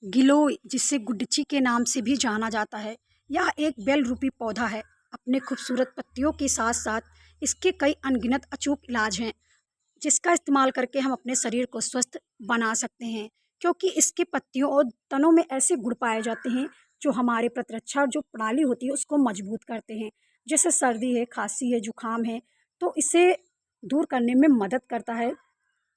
गिलोय, जिसे गुड्डची के नाम से भी जाना जाता है, यह एक बेल रूपी पौधा है। अपने खूबसूरत पत्तियों के साथ साथ इसके कई अनगिनत अचूक इलाज हैं, जिसका इस्तेमाल करके हम अपने शरीर को स्वस्थ बना सकते हैं। क्योंकि इसके पत्तियों और तनों में ऐसे गुण पाए जाते हैं जो हमारे प्रतिरक्षा जो प्रणाली होती है उसको मजबूत करते हैं। जैसे सर्दी है, खांसी है, जुकाम है, तो इसे दूर करने में मदद करता है।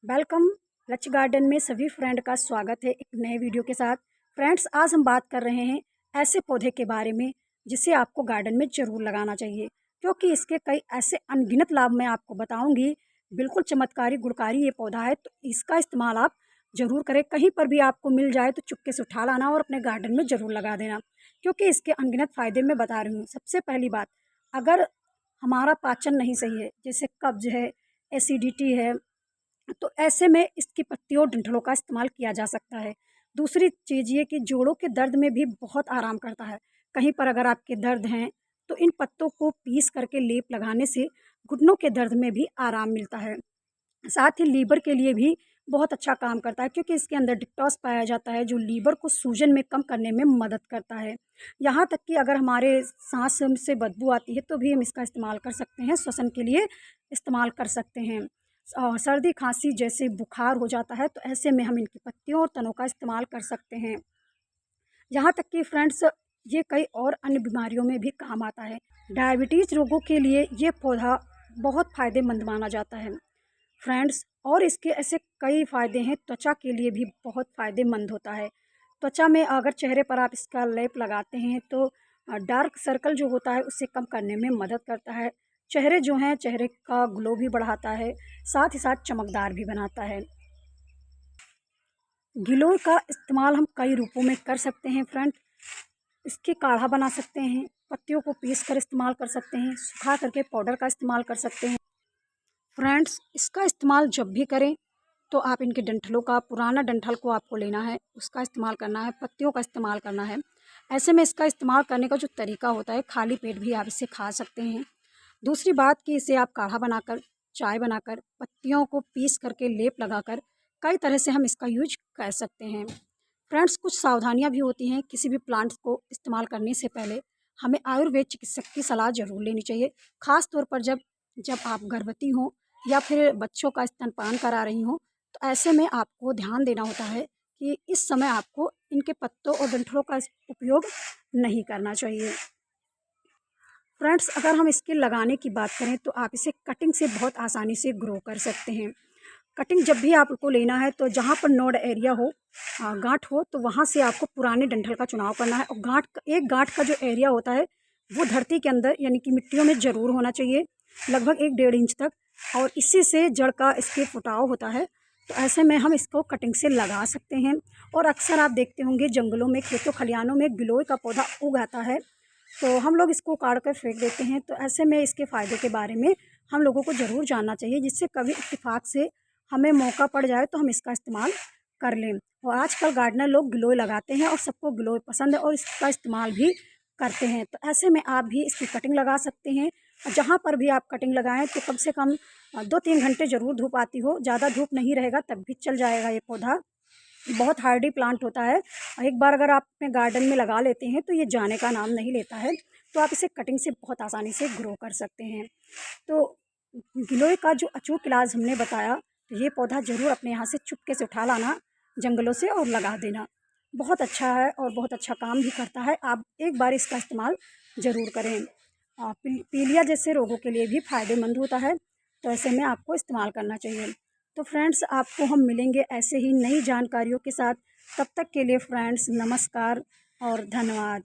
वेलकम लच गार्डन में सभी फ्रेंड का स्वागत है एक नए वीडियो के साथ। फ्रेंड्स, आज हम बात कर रहे हैं ऐसे पौधे के बारे में जिसे आपको गार्डन में ज़रूर लगाना चाहिए, क्योंकि इसके कई ऐसे अनगिनत लाभ मैं आपको बताऊंगी। बिल्कुल चमत्कारी गुणकारी ये पौधा है, तो इसका इस्तेमाल आप ज़रूर करें। कहीं पर भी आपको मिल जाए तो चुपके से उठा लाना और अपने गार्डन में ज़रूर लगा देना, क्योंकि इसके अनगिनत फ़ायदे मैं बता रही हूँ। सबसे पहली बात, अगर हमारा पाचन नहीं सही है, जैसे कब्ज है, एसिडिटी है, तो ऐसे में इसकी पत्तियों और डंठलों का इस्तेमाल किया जा सकता है। दूसरी चीज़ ये कि जोड़ों के दर्द में भी बहुत आराम करता है। कहीं पर अगर आपके दर्द हैं तो इन पत्तों को पीस करके लेप लगाने से घुटनों के दर्द में भी आराम मिलता है। साथ ही लीवर के लिए भी बहुत अच्छा काम करता है, क्योंकि इसके अंदर डिटॉक्स पाया जाता है जो लीवर को सूजन में कम करने में मदद करता है। यहाँ तक कि अगर हमारे सांस से बदबू आती है तो भी हम इसका इस्तेमाल कर सकते हैं, श्वसन के लिए इस्तेमाल कर सकते हैं। सर्दी खांसी जैसे बुखार हो जाता है तो ऐसे में हम इनकी पत्तियों और तनों का इस्तेमाल कर सकते हैं। यहाँ तक कि फ्रेंड्स, ये कई और अन्य बीमारियों में भी काम आता है। डायबिटीज़ रोगों के लिए ये पौधा बहुत फ़ायदेमंद माना जाता है फ्रेंड्स। और इसके ऐसे कई फ़ायदे हैं, त्वचा के लिए भी बहुत फ़ायदेमंद होता है। त्वचा में अगर चेहरे पर आप इसका लेप लगाते हैं तो डार्क सर्कल जो होता है उसे कम करने में मदद करता है। चेहरे जो हैं, चेहरे का ग्लो भी बढ़ाता है, साथ ही साथ चमकदार भी बनाता है। गिलोय का इस्तेमाल हम कई रूपों में कर सकते हैं फ्रेंड। इसके काढ़ा बना सकते हैं, पत्तियों को पीस कर इस्तेमाल कर सकते हैं, सुखा करके पाउडर का इस्तेमाल कर सकते हैं। फ्रेंड्स, इसका इस्तेमाल जब भी करें तो आप इनके डंठलों का, पुराना डंठल को आपको लेना है, उसका इस्तेमाल करना है, पत्तियों का इस्तेमाल करना है। ऐसे में इसका इस्तेमाल करने का जो तरीका होता है, खाली पेट भी आप इसे खा सकते हैं। दूसरी बात कि इसे आप काढ़ा बनाकर, चाय बनाकर, पत्तियों को पीस करके लेप लगाकर कई तरह से हम इसका यूज कर सकते हैं। फ्रेंड्स, कुछ सावधानियां भी होती हैं किसी भी प्लांट को इस्तेमाल करने से पहले। हमें आयुर्वेद चिकित्सक की सलाह ज़रूर लेनी चाहिए, ख़ास तौर पर जब जब आप गर्भवती हों या फिर बच्चों का स्तनपान करा रही हों, तो ऐसे में आपको ध्यान देना होता है कि इस समय आपको इनके पत्तों और डंठलों का उपयोग नहीं करना चाहिए। फ्रेंड्स, अगर हम इसके लगाने की बात करें तो आप इसे कटिंग से बहुत आसानी से ग्रो कर सकते हैं। कटिंग जब भी आपको लेना है तो जहाँ पर नोड एरिया हो, गांठ हो, तो वहाँ से आपको पुराने डंठल का चुनाव करना है। और एक गांठ का जो एरिया होता है वो धरती के अंदर यानी कि मिट्टियों में ज़रूर होना चाहिए, लगभग 1-1.5 इंच तक। और इसी से जड़ का इसके फुटाव होता है, तो ऐसे में हम इसको कटिंग से लगा सकते हैं। और अक्सर आप देखते होंगे जंगलों में, खेतों खलिहानों में गिलोय का पौधा उग आता है, तो हम लोग इसको उखाड़ कर फेंक देते हैं। तो ऐसे में इसके फ़ायदे के बारे में हम लोगों को ज़रूर जानना चाहिए, जिससे कभी इत्तेफाक से हमें मौका पड़ जाए तो हम इसका इस्तेमाल कर लें। और आजकल गार्डनर लोग गिलोय लगाते हैं और सबको गिलोय पसंद है और इसका इस्तेमाल भी करते हैं। तो ऐसे में आप भी इसकी कटिंग लगा सकते हैं। और जहाँ पर भी आप कटिंग लगाएं तो कम से कम 2-3 घंटे ज़रूर धूप आती हो। ज़्यादा धूप नहीं रहेगा तब भी चल जाएगा। ये पौधा बहुत हार्डी प्लांट होता है, और एक बार अगर आप अपने गार्डन में लगा लेते हैं तो ये जाने का नाम नहीं लेता है। तो आप इसे कटिंग से बहुत आसानी से ग्रो कर सकते हैं। तो गिलोय का जो अचूक इलाज हमने बताया, तो ये पौधा ज़रूर अपने यहाँ से चुपके से उठा लाना जंगलों से और लगा देना। बहुत अच्छा है और बहुत अच्छा काम भी करता है। आप एक बार इसका इस्तेमाल ज़रूर करें। पीलिया जैसे रोगों के लिए भी फ़ायदेमंद होता है, तो ऐसे में आपको इस्तेमाल करना चाहिए। तो फ्रेंड्स, आपको हम मिलेंगे ऐसे ही नई जानकारियों के साथ। तब तक के लिए फ्रेंड्स, नमस्कार और धन्यवाद।